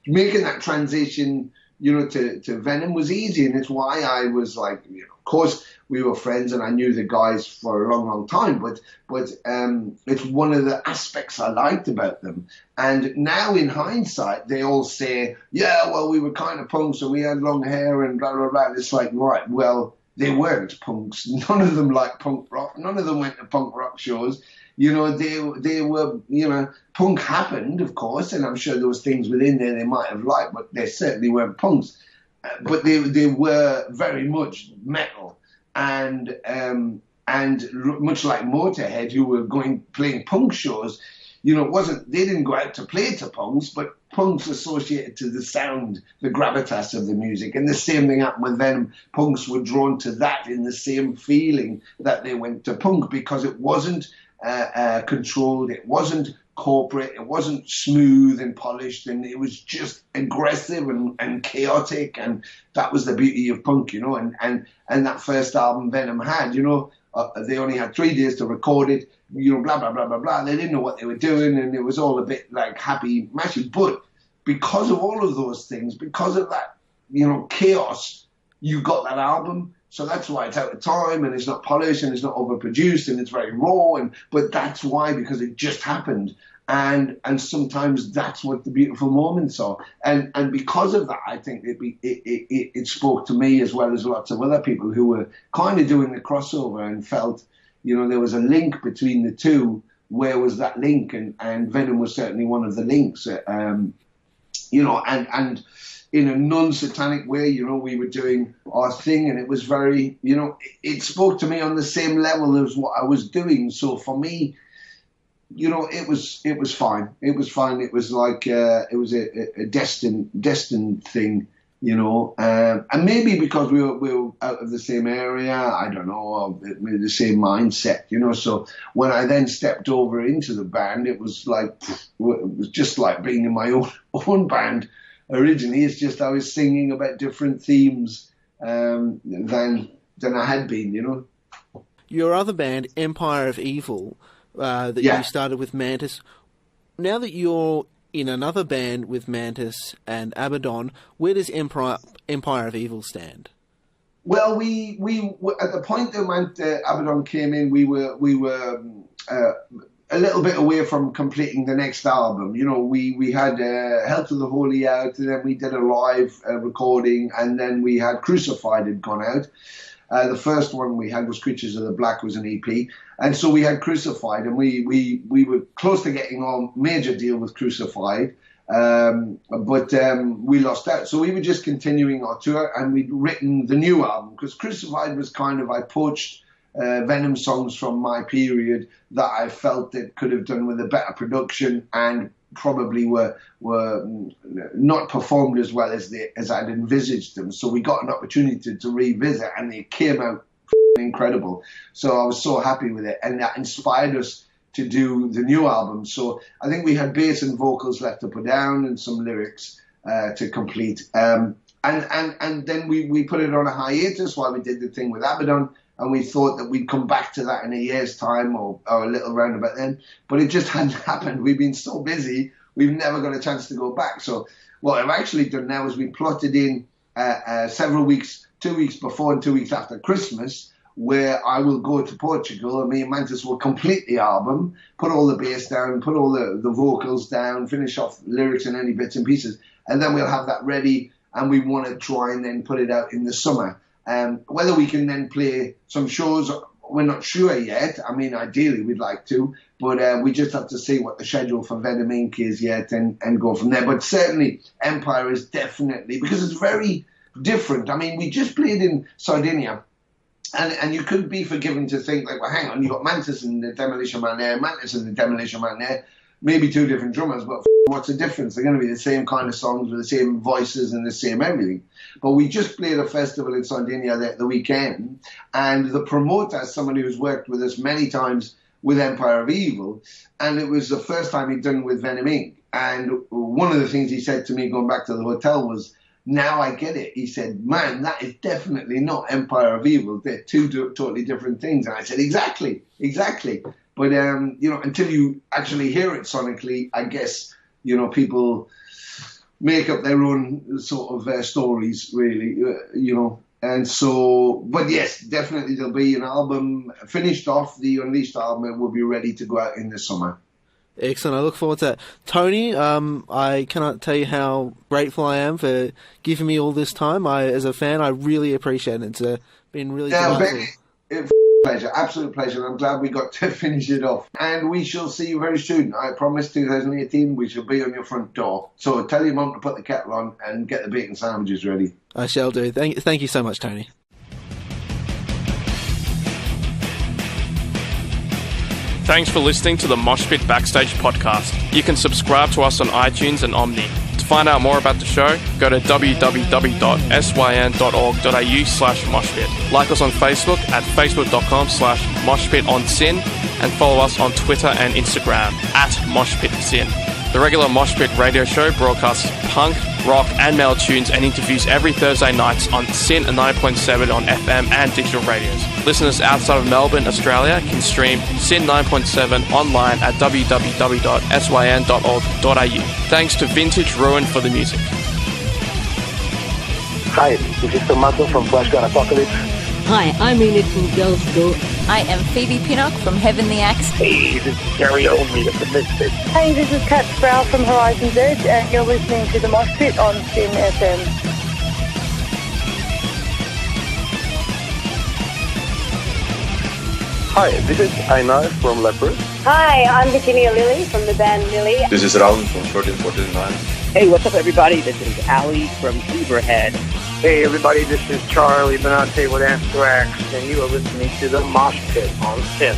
Making that transition to Venom was easy, and it's why I was like, of course we were friends and I knew the guys for a long, long time, but it's one of the aspects I liked about them. And now in hindsight, they all say, yeah, well, we were kind of punks and we had long hair and blah, blah, blah. It's like, right, well, they weren't punks. None of them liked punk rock. None of them went to punk rock shows. They were, punk happened, of course, and I'm sure there was things within there they might have liked, but they certainly weren't punks. But they were very much metal, and much like Motorhead, who were playing punk shows, they didn't go out to play to punks, but punks associated to the sound, the gravitas of the music. And the same thing happened with Venom. Punks were drawn to that in the same feeling that they went to punk, because it wasn't controlled, it wasn't corporate, it wasn't smooth and polished, and it was just aggressive and chaotic, and that was the beauty of punk, and that first album Venom had, they only had 3 days to record it, blah, blah, blah, blah, blah. They didn't know what they were doing, and it was all a bit like happy mashy. But because of all of those things, because of that, chaos, you got that album. So that's why it's out of time, and it's not polished, and it's not overproduced, and it's very raw. But that's why, because it just happened. And sometimes that's what the beautiful moments are. And because of that, I think it spoke to me as well as lots of other people who were kind of doing the crossover and felt, there was a link between the two. Where was that link? And Venom was certainly one of the links. And in a non-satanic way, we were doing our thing, and it was very, it spoke to me on the same level as what I was doing. So for me, it was fine. It was fine. It was like it was a destined thing, and maybe because we were out of the same area, I don't know, or maybe the same mindset, So when I then stepped over into the band, it was just like being in my own band. Originally, it's just I was singing about different themes than I had been, Your other band, Empire of Evil, that you started with Mantas. Now that you're in another band with Mantas and Abaddon, where does Empire of Evil stand? Well, we at the point that Abaddon came in, we were a little bit away from completing the next album. We had Health of the Holy out, and then we did a live recording, and then we had Crucified had gone out. The first one we had was Creatures of the Black, was an EP. And so we had Crucified, and we were close to getting on major deal with Crucified, but we lost out. So we were just continuing our tour, and we'd written the new album, because Crucified was I poached Venom songs from my period that I felt that could have done with a better production and probably were not performed as well as I'd envisaged them. So we got an opportunity to revisit, and they came out incredible. So I was so happy with it, and that inspired us to do the new album. So I think we had bass and vocals left to put down and some lyrics to complete. And then we put it on a hiatus while we did the thing with Abaddon. And we thought that we'd come back to that in a year's time or a little roundabout then. But it just hadn't happened. We've been so busy, we've never got a chance to go back. So what I've actually done now is we plotted in several weeks, 2 weeks before and 2 weeks after Christmas, where I will go to Portugal, and me and Mantas will complete the album, put all the bass down, put all the vocals down, finish off lyrics and any bits and pieces. And then we'll have that ready, and we want to try and then put it out in the summer. Whether we can then play some shows, we're not sure yet. I mean, ideally we'd like to, but we just have to see what the schedule for Venom Inc. is yet and go from there. But certainly Empire is definitely, because it's very different. I mean, we just played in Sardinia, and you could be forgiven to think, like, well, hang on, you got Mantas and the Demolition Man there, Mantas and the Demolition Man there, maybe two different drummers, but what's the difference? They're going to be the same kind of songs with the same voices and the same everything. But we just played a festival in Sardinia the weekend, and the promoter, someone who's worked with us many times with Empire of Evil, and it was the first time he'd done with Venom Inc. And one of the things he said to me going back to the hotel was, now I get it. He said, man, that is definitely not Empire of Evil. They're two totally different things. And I said, exactly. But, until you actually hear it sonically, I guess, people make up their own sort of stories, really, And so, but yes, definitely there'll be an album finished off. The Unleashed album will be ready to go out in the summer. Excellent. I look forward to that. Tony, I cannot tell you how grateful I am for giving me all this time. As a fan, I really appreciate it. It's been really delightful. Pleasure, absolute pleasure. I'm glad we got to finish it off. And we shall see you very soon. I promise 2018 we shall be on your front door. So tell your mum to put the kettle on and get the bacon sandwiches ready. I shall do. Thank you so much, Tony. Thanks for listening to the Moshpit Backstage podcast. You can subscribe to us on iTunes and Omni. To find out more about the show, go to www.syn.org.au/moshpit. Like us on Facebook at facebook.com/moshpitonsin and follow us on Twitter and Instagram at moshpitsin. The regular Moshpit radio show broadcasts punk, rock and metal tunes and interviews every Thursday nights on Sin 9.7 on FM and digital radios. Listeners outside of Melbourne, Australia can stream Sin 9.7 online at www.syn.org.au. Thanks to Vintage Ruin for the music. Hi, this is Tomato from Flash Gun Apocalypse. Hi, I'm Enid from Girls Go. I am Phoebe Pinnock from Heaven the Axe. Hey, this is Gary Oldmead of the Misfits. Hey, this is Kat Sproul from Horizon's Edge, and you're listening to the Moshpit on Sin FM. Hi, this is Einar from Leopard. Hi, I'm Virginia Lilly from the band Lily. This is Raul from 1349. Hey, what's up, everybody? This is Ali from Beaverhead. Hey, everybody, this is Charlie Benante with Anthrax, and you are listening to the Moshpit on Sin.